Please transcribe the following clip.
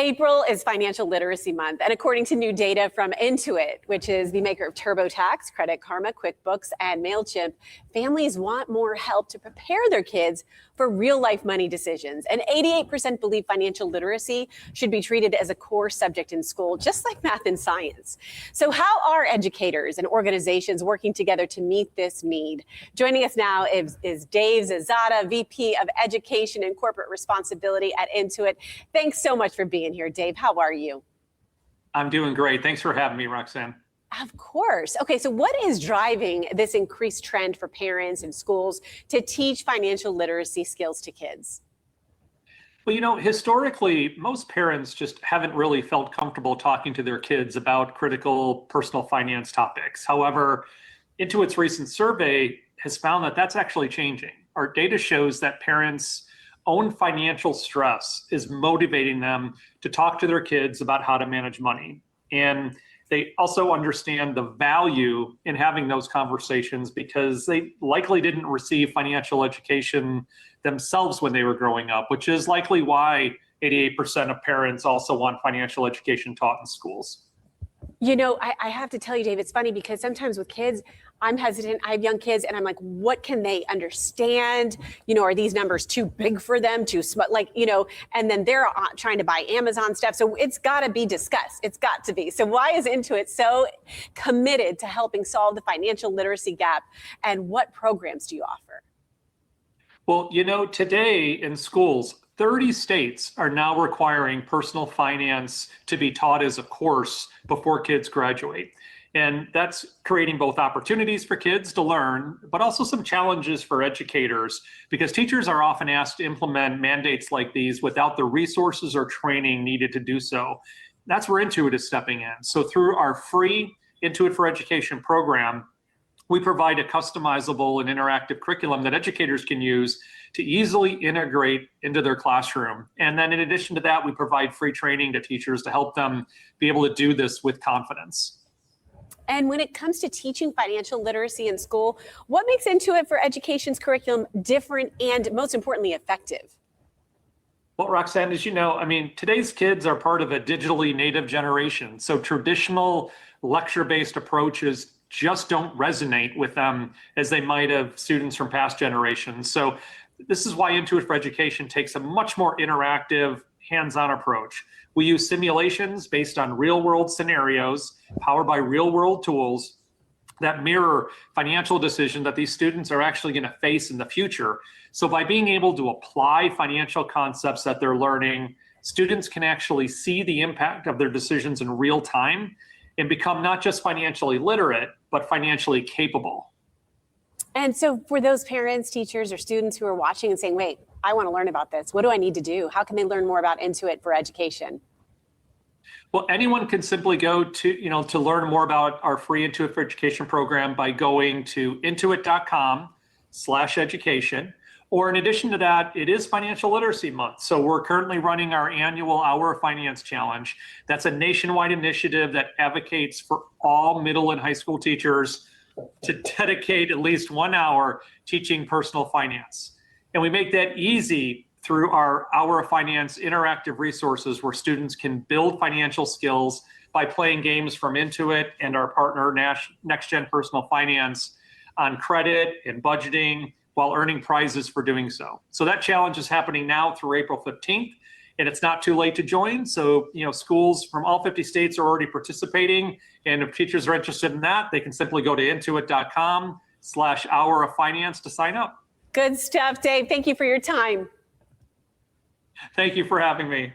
April is Financial Literacy Month, and according to new data from Intuit, which is the maker of TurboTax, Credit Karma, QuickBooks, and MailChimp, families want more help to prepare their kids for real-life money decisions. And 88% believe financial literacy should be treated as a core subject in school, just like math and science. So how are educators and organizations working together to meet this need? Joining us now is Dave Zazada, VP of Education and Corporate Responsibility at Intuit. Thanks so much for being here, Dave. How are you? I'm doing great. Thanks for having me, Roxanne. Of course. Okay, so what is driving this increased trend for parents and schools to teach financial literacy skills to kids? Well, historically, most parents just haven't really felt comfortable talking to their kids about critical personal finance topics. However, Intuit's recent survey has found that that's actually changing. Our data shows that parents' own financial stress is motivating them to talk to their kids about how to manage money. And they also understand the value in having those conversations because they likely didn't receive financial education themselves when they were growing up, which is likely why 88% of parents also want financial education taught in schools. You know, I have to tell you, Dave, it's funny because sometimes with kids, I'm hesitant. I have young kids and I'm like, what can they understand? You know, are these numbers too big for them, too small? Like, you know, and then they're trying to buy Amazon stuff. So it's got to be discussed. It's got to be. So why is Intuit so committed to helping solve the financial literacy gap? And what programs do you offer? Well, today in schools, 30 states are now requiring personal finance to be taught as a course before kids graduate. And that's creating both opportunities for kids to learn, but also some challenges for educators because teachers are often asked to implement mandates like these without the resources or training needed to do so. That's where Intuit is stepping in. So through our free Intuit for Education program, we provide a customizable and interactive curriculum that educators can use to easily integrate into their classroom. And then in addition to that, we provide free training to teachers to help them be able to do this with confidence. And when it comes to teaching financial literacy in school, what makes Intuit for Education's curriculum different and most importantly, effective? Well, Roxanne, as you know, today's kids are part of a digitally native generation. So traditional lecture-based approaches just don't resonate with them as they might have students from past generations. So this is why Intuit for Education takes a much more interactive, hands-on approach. We use simulations based on real-world scenarios, powered by real-world tools that mirror financial decisions that these students are actually going to face in the future. So by being able to apply financial concepts that they're learning, students can actually see the impact of their decisions in real time and become not just financially literate, but financially capable. And so for those parents, teachers, or students who are watching and saying, wait, I want to learn about this. What do I need to do? How can they learn more about Intuit for Education? Well, anyone can simply go to learn more about our free Intuit for Education program by going to intuit.com/education. Or in addition to that, it is Financial Literacy Month. So we're currently running our annual Hour of Finance Challenge. That's a nationwide initiative that advocates for all middle and high school teachers to dedicate at least 1 hour teaching personal finance. And we make that easy through our Hour of Finance interactive resources where students can build financial skills by playing games from Intuit and our partner Next Gen Personal Finance on credit and budgeting while earning prizes for doing so. So that challenge is happening now through April 15th, and it's not too late to join. So, schools from all 50 states are already participating. And if teachers are interested in that, they can simply go to intuit.com/hour of finance to sign up. Good stuff, Dave. Thank you for your time. Thank you for having me.